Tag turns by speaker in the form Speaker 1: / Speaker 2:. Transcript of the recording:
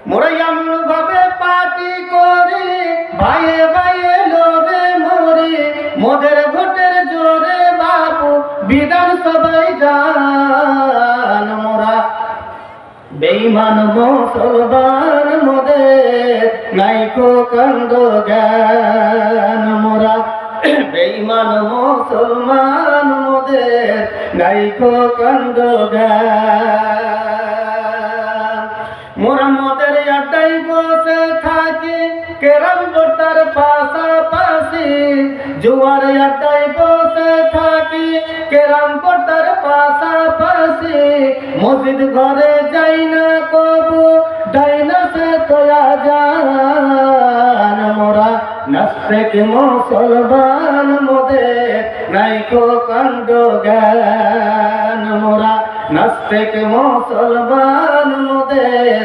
Speaker 1: মোরা এমন ভাবে পার্টি করি, ভাইয়ে ভাইয়ে লোরে মরি, মোদের ভোটের জোরে বাবু বিধান সবাই জান। মোরা বেঈমান মুসলমান, মোদের নাইকো কাণ্ড জ্ঞান। মোরা বেঈমান মুসলমান, মোদের নাইকো কাণ্ড জ্ঞান। মোরা মোদের আড্ডায় বসে থাকি, কেরাম বোটার পাশাপাশি, জুয়ার আড্ডায় বসে থাকি, কেরাম বোটার পাশাপাশি, মসজিদ ঘরে যাই না কবু, ডাইনা সে তোয়া জান। মোরা নাস্তিক মুসলমান, মোদের নাইকো কাণ্ড জ্ঞান। মোরা নাস্তিক মুসলমান, মোদের